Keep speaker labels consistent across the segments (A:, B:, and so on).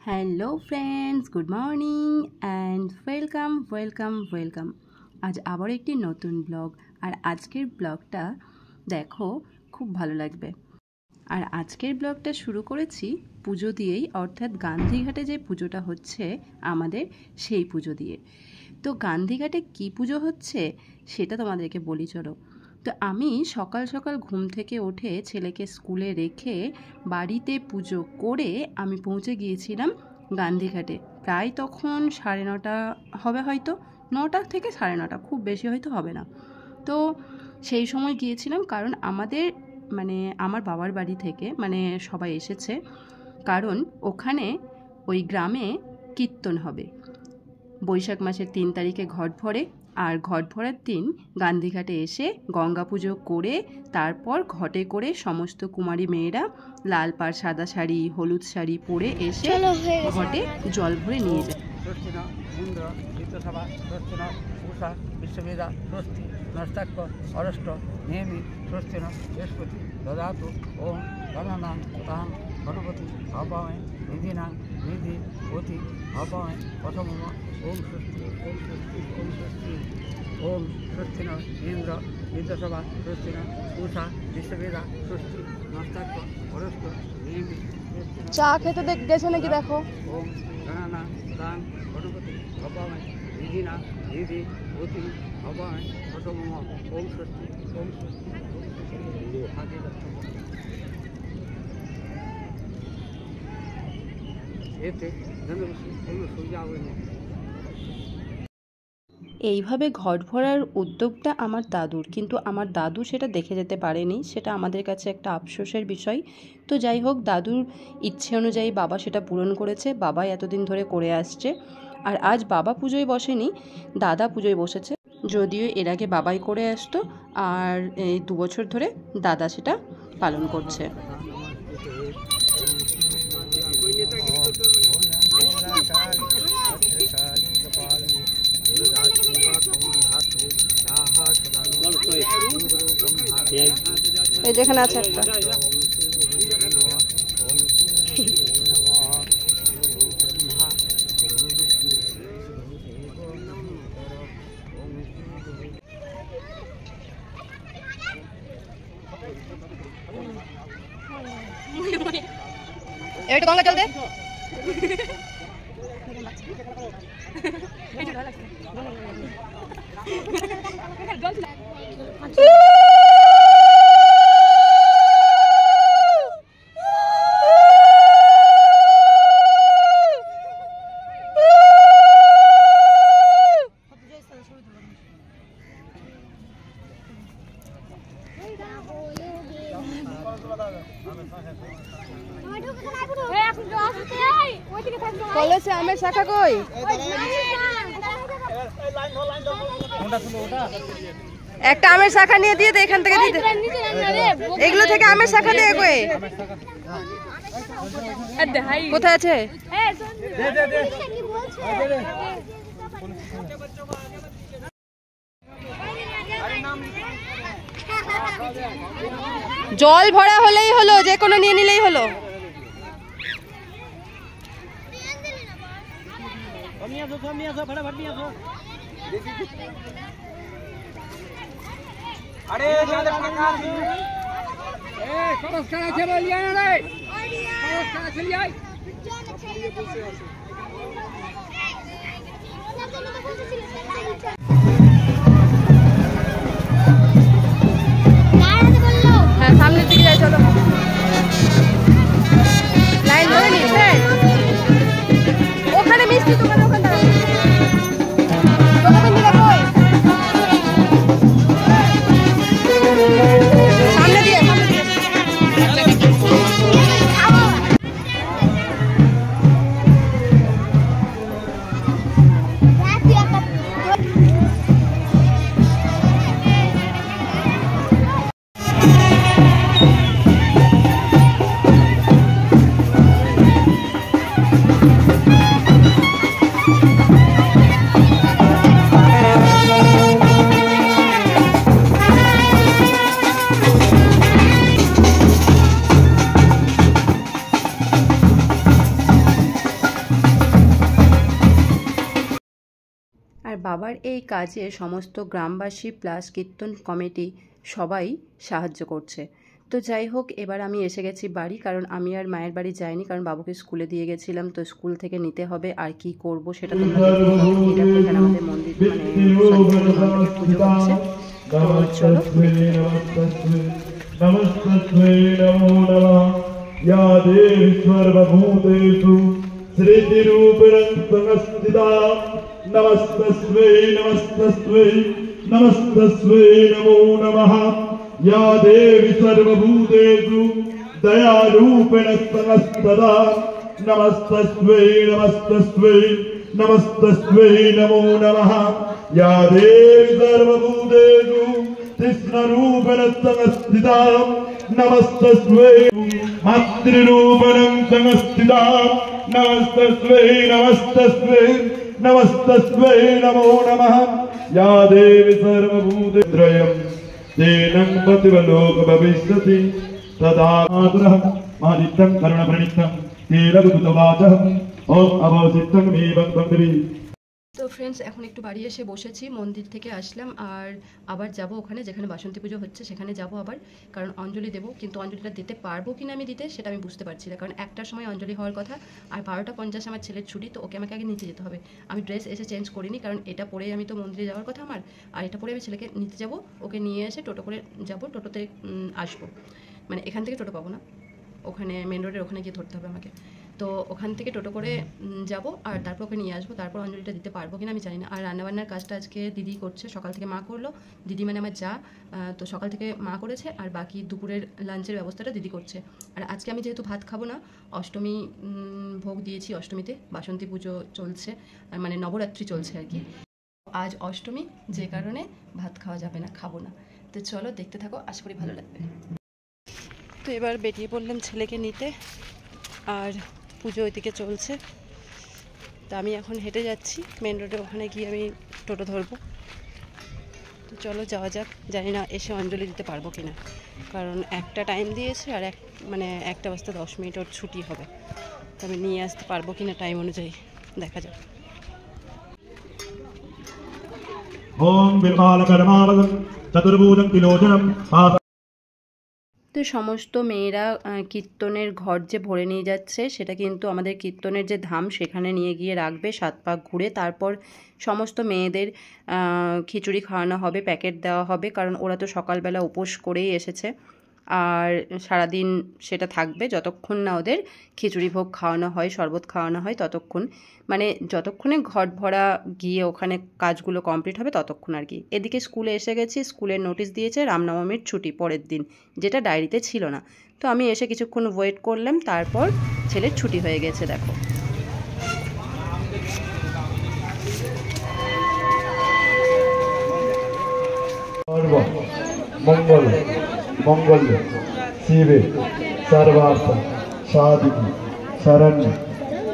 A: Hello friends, good morning and welcome. আজ আবার একটি নতুন ব্লগ। আর আজকের ব্লগটা দেখো, খুব ভালো লাগবে। আর আজকের ব্লগটা শুরু করেছি পুজো দিয়েই, অর্থাৎ গান্ধীঘাটে যে পুজোটা হচ্ছে আমাদের, সেই পুজো দিয়ে। তো গান্ধীঘাটে কি পুজো হচ্ছে সেটা তোমাদেরকে বলি চলো। তো আমি সকাল সকাল ঘুম থেকে উঠে ছেলেকে স্কুলে রেখে বাড়িতে পুজো করে আমি পৌঁছে গিয়েছিলাম গান্ধীঘাটে। প্রায় তখন 9:30 হবে, হয়তো 9টা থেকে 9:30, খুব বেশি হয়তো হবে না। তো সেই সময় গিয়েছিলাম, কারণ আমার বাবার বাড়ি থেকে সবাই এসেছে, কারণ ওখানে ওই গ্রামে কীর্তন হবে। বৈশাখ মাসের 3 তারিখে ঘট ভরে, আর ঘট ভরার দিন গান্ধীঘাটে এসে গঙ্গা পুজো করে তারপর ঘটে করে সমস্ত কুমারী মেয়েরা লাল পাড়, সাদা শাড়ি, হলুদ শাড়ি পরে এসে ঘটে জল ভরে নিয়ে যায়।
B: গণপতি ভাবায় নিধিনাং নিধি অতি ভাবায় প্রথম ওম স্বস্তি ওম স্বস্তি ওম স্বস্তি ওম স্বস্তি ন ইন্দ্র বিদ্যাসভা স্বস্তি ন উষা বিশ্ববেদা স্বস্তি নস্তাক্য অরস্ত নেমি।
C: চা খেতে গেছে নাকি দেখো।
B: ওম গণনা দান গণপতি ভাবায় নিধিনাং নিধি অতি ভাবায় প্রথম ওম স্বস্তি ওম স্বস্তি
A: এইভাবে ঘট ভরার উদ্যোগটা আমার দাদুর, কিন্তু আমার দাদু সেটা দেখে যেতে পারেনি, সেটা আমাদের কাছে একটা আফসোসের বিষয়। তো যাই হোক, দাদুর ইচ্ছে অনুযায়ী বাবা সেটা পূরণ করেছে, বাবাই এতদিন ধরে করে আসছে। আর আজ বাবা পুজোয় বসেনি, দাদা পুজোয় বসেছে। যদিও এর আগে বাবাই করে আসতো, আর এই 2 বছর ধরে দাদা সেটা পালন করছে।
C: এই যেখানে আছে একটা। একটু গঙ্গা জল দে। কলেজে আমের শাখা কই? একটা আমের শাখা নিয়ে দিয়ে দে, এখান থেকে দিয়ে দে, এগুলো থেকে আমের শাখা দিয়ে কই? কোথায় আছে? জল ভরা হলেই হলো, যে কোনো নিয়ে নিলেই হলো।
B: अरे ज्यादा प्रकार ए सरस खड़ा चल लिया ना रे सरस खड़ा चल जाए
C: হ্যাঁ, সামনের দিকে যাই, চলো। লাইন ধরে নিচ্ছে ওখানে মিষ্টি দোকান, ওখানে সামনে দিয়ে
A: বাবার এই কাজে সমস্ত গ্রামবাসী প্লাস কীর্তন কমিটি সবাই সাহায্য করছে। তো যাই হোক, এবার আমি এসে গেছি বাড়ি, কারণ আমি আর মায়ের বাড়ি যাইনি, কারণ বাবুকে স্কুলে দিয়ে গেছিলাম, তো স্কুল থেকে নিতে হবে। আর কি করব সেটা তোমরা দেখতে পাবে। এটা এখানে আমাদের মন্দির মানে পুজো হচ্ছে। তো চলো
D: नमस्तस्मै नमो नमः या देवी सर्वभूतेषु श्रीतिरूपेण संस्थिता नमस्तस्मै नमस्तस्मै नमस्तस्मै नमो नमः या देवी सर्वभूतेषु दयारूपेण संस्थिता नमस्तस्मै नमस्तस्मै नमस्तस्मै नमो नमः या देवी सर्वभूतेषु कृष्णरूपेण संस्थिता नमस्तस्मै मातृरूपेण संस्थिता नमस्तस्मै नमस्तस्मै नमस्तस्मै नमो नमः या देवी सर्वभूतेन्द्रयं तेनं पतिवलोक भविष्यति तदा मातरः मादित्यं करुणप्रणितं तेलगुतवाचः ॐ अवचित्तं मे वन्दे।
A: তো ফ্রেন্ডস, এখন একটু বাড়ি এসে বসেছি, মন্দির থেকে আসলাম, আর আবার যাব ওখানে যেখানে বাসন্তী পুজো হচ্ছে, সেখানে যাব আবার, কারণ অঞ্জলি দেবো। কিন্তু অঞ্জলিটা দিতে পারবো কিনা আমি দিতে সেটা আমি বুঝতে পারছি না, কারণ একটার সময় অঞ্জলি হওয়ার কথা, আর 12:50 আমার ছেলের ছুটি, তো ওকে আমাকে আগে নিতে যেতে হবে। আমি ড্রেস এসে চেঞ্জ করিনি, কারণ এটা পরেই আমি তো মন্দিরে যাওয়ার কথা আমার, আর এটা পরে আমি ছেলেকে নিতে যাব, ওকে নিয়ে এসে টোটো করে যাব, টোটোতে আসবো, মানে এখান থেকে টোটো পাবো না, ওখানে মেন রোডের ওখানে গিয়ে ধরতে হবে আমাকে। তো ওখান থেকে টোটো করে যাব, আর তারপর ওকে নিয়ে আসবো। তারপর অঞ্জলিটা দিতে পারবো কিনা আমি জানি না। আর রান্নাবান্নার কাজটা আজকে দিদি করছে, সকাল থেকে মা করলো, দিদি মানে আমার যা, তো সকাল থেকে মা করেছে, আর বাকি দুপুরের লাঞ্চের ব্যবস্থাটা দিদি করছে। আর আজকে আমি যেহেতু ভাত খাবো না, অষ্টমী ভোগ দিয়েছি, অষ্টমীতে বাসন্তী পুজো চলছে, মানে নবরাত্রি চলছে আর কি, আজ অষ্টমী, যে কারণে ভাত খাওয়া যাবে না, খাবো না। তো চলো দেখতে থাকো, আশা করি ভালো লাগবে। তো এবার বেরিয়ে পড়লাম ছেলেকে নিতে, আর পুজো ওইদিকে চলছে, তো আমি এখন হেঁটে যাচ্ছি মেন রোডে, ওখানে গিয়ে আমি টোটো ধরবো। তো চলো যাওয়া যাক। জানি না এসে অঞ্জলি দিতে পারবো কিনা, কারণ একটা টাইম দিয়েছে, আর মানে 1:10 ওর ছুটি হবে, তো আমি নিয়ে আসতে পারবো কিনা টাইম অনুযায়ী, দেখা যাক।
D: ओम बिल्वालकर्मावदं चतुर्भुजं त्रिलोचनं
A: তো সমস্ত মেয়েরা কীর্তনের ঘর যে ভরে নিয়ে যাচ্ছে, সেটা কিন্তু আমাদের কীর্তনের যে ধাম সেখানে নিয়ে গিয়ে রাখবে, 7 পাক ঘুরে। তারপর সমস্ত মেয়েদের খিচুড়ি খাওয়ানো হবে, প্যাকেট দেওয়া হবে, কারণ ওরা তো সকালবেলা উপোস করেই এসেছে, আর সারাদিন সেটা থাকবে যতক্ষণ না ওদের খিচুড়ি ভোগ খাওয়ানো হয়, শরবত খাওয়ানো হয়, ততক্ষণ, মানে যতক্ষণে ঘট ভরা গিয়ে ওখানে কাজগুলো কমপ্লিট হবে ততক্ষণ আর কি। এদিকে স্কুলে এসে গেছি, স্কুলের নোটিশ দিয়েছে রামনবমীর ছুটি পরের দিন, যেটা ডায়েরিতে ছিল না। তো আমি এসে কিছুক্ষণ ওয়েট করলাম, তারপর ছেলের ছুটি হয়ে গেছে, দেখো।
D: मंगल मंगल्य शिवे सर्वार्थ साधिके शरण्य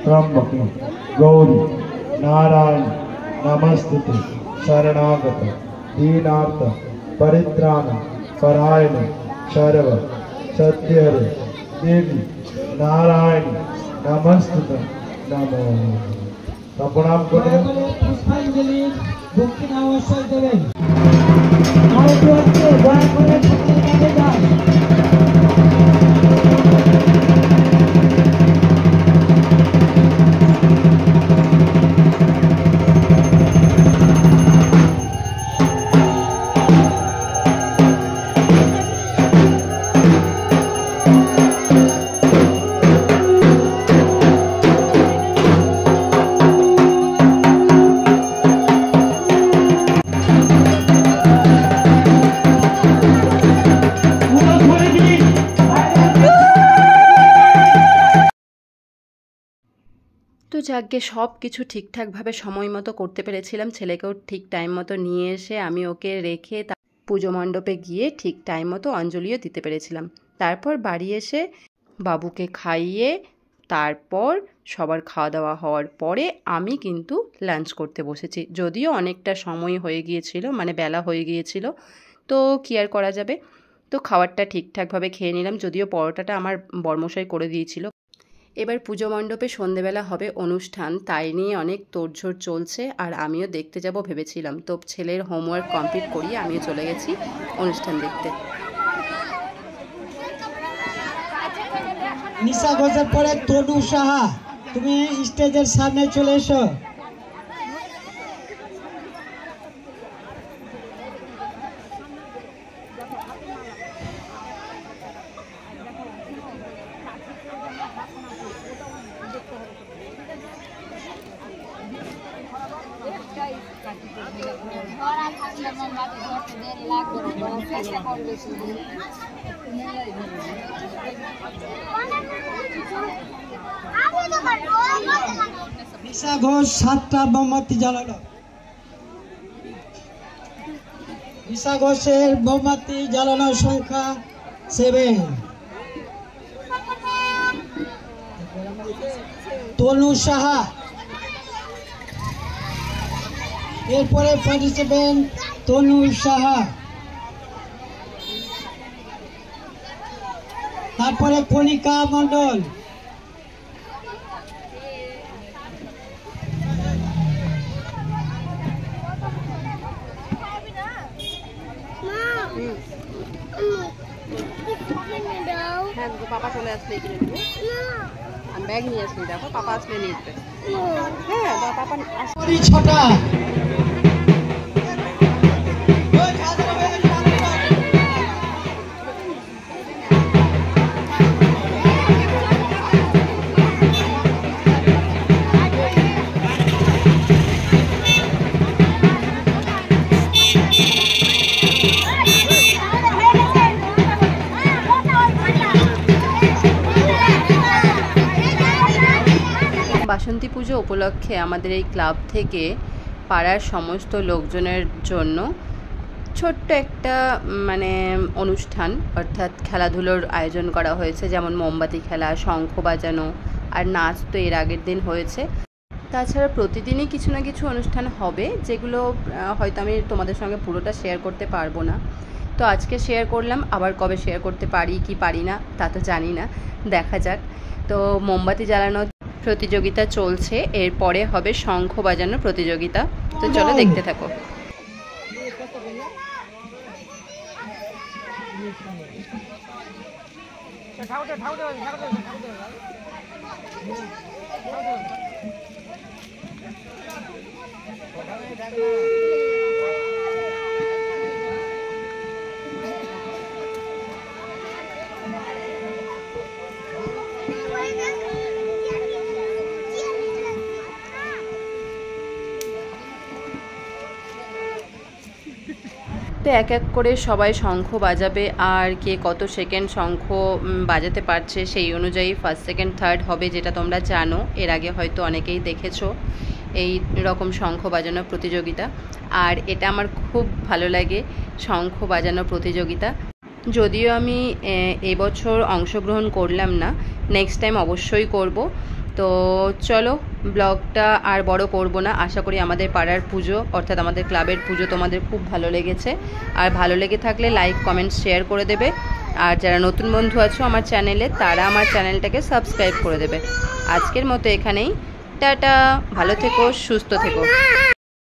D: त्र्यंबके गौरी नारायण नमस्तुते शरणागत दीनार्थ परित्राण परायण सर्व सत्यहरे देवी नारायण नमस्तुते नमो। प्रणाम करें, पुष्पांजलि दक्षिण अवश्य देवें।
A: তো যাকে সব কিছু ঠিকঠাকভাবে সময় মতো করতে পেরেছিলাম, ছেলেকেও ঠিক টাইম মতো নিয়ে এসে আমি ওকে রেখে পুজো মণ্ডপে গিয়ে ঠিক টাইম মতো অঞ্জলিও দিতে পেরেছিলাম। তারপর বাড়ি এসে বাবুকে খাইয়ে তারপর সবার খাওয়া দাওয়া হওয়ার পরে আমি কিন্তু লাঞ্চ করতে বসেছি, যদিও অনেকটা সময় হয়ে গিয়েছিল, মানে বেলা হয়ে গিয়েছিল, তো কি আর করা যাবে। তো খাবারটা ঠিকঠাকভাবে খেয়ে নিলাম, যদিও পরোটাটা আমার বরমশাই করে দিয়েছিল। এবার পুজো মণ্ডপে সন্ধেবেলা হবে অনুষ্ঠান, তাই নিয়ে অনেক তোড়জোড় চলছে। আর আমিও দেখতে যাব ভেবেছিলাম, তো ছেলের হোমওয়ার্ক কমপ্লিট করিয়ে আমিও চলে গেছি অনুষ্ঠান দেখতে।
E: নিশা ঘোষের পরে তনু সাহা, তুমি স্টেজের সামনে চলে এসো। নিশা ঘোষ 7টা মোমবাতি জ্বালালো। নিশা ঘোষের মোমবাতি জ্বালানোর সংখ্যা 7। তনু সাহা, এরপরে পার্টিসিপেন্ট তনু সাহা, তারপরে কণিকা মণ্ডল,
A: পাপা চলে আসলে কিনে নেবো, আমি ব্যাগ নিয়ে আসলি, দেখো পাপা আসলে নিয়ে আসবে। হ্যাঁ পাপা
E: ছটা।
A: বাসন্তী পুজো উপলক্ষে আমাদের এই ক্লাব থেকে পাড়ার সমস্ত লোকজনের জন্য ছোট্ট একটা অনুষ্ঠান অর্থাৎ খেলাধুলোর আয়োজন করা হয়েছে, যেমন মোমবাতি খেলা, শঙ্খ বাজানো আর নাচ তো এর আগের দিন হয়েছে। তাছাড়া প্রতিদিনই কিছু না কিছু অনুষ্ঠান হবে, যেগুলো হয়তো আমি তোমাদের সঙ্গে পুরোটা শেয়ার করতে পারবো না। তো আজকে শেয়ার করলাম, আবার কবে শেয়ার করতে পারি কি পারি না তা তো জানি না, দেখা যাক। তো মোমবাতি জ্বালানো প্রতিযোগিতা চলছে, এরপরে হবে শঙ্খ বাজানোর প্রতিযোগিতা। তো চলো দেখতে থাকো। তো এক এক করে সবাই শঙ্খ বাজাবে, আর কে কত সেকেন্ড শঙ্খ বাজাতে পারছে সেই অনুযায়ী ফার্স্ট সেকেন্ড থার্ড হবে, যেটা তোমরা জানো। এর আগে হয়তো অনেকেই দেখেছো এই রকম শঙ্খ বাজানো প্রতিযোগিতা, আর এটা আমার খুব ভালো লাগে শঙ্খ বাজানো প্রতিযোগিতা। যদিও আমি এবছর অংশগ্রহণ করলাম না, নেক্সট টাইম অবশ্যই করব। তো চলো ব্লগটা আর বড় করব না। আশা করি আমাদের পাড়ার পুজো অর্থাৎ আমাদের ক্লাবের পুজো তোমাদের খুব ভালো লেগেছে, আর ভালো লেগে থাকলে লাইক কমেন্ট শেয়ার করে দেবে। আর যারা নতুন বন্ধু আছো আমার চ্যানেলে, তারা আমার চ্যানেলটাকে সাবস্ক্রাইব করে দেবে। আজকের মতো এখানেই, টাটা, ভালো থেকো, সুস্থ থেকো।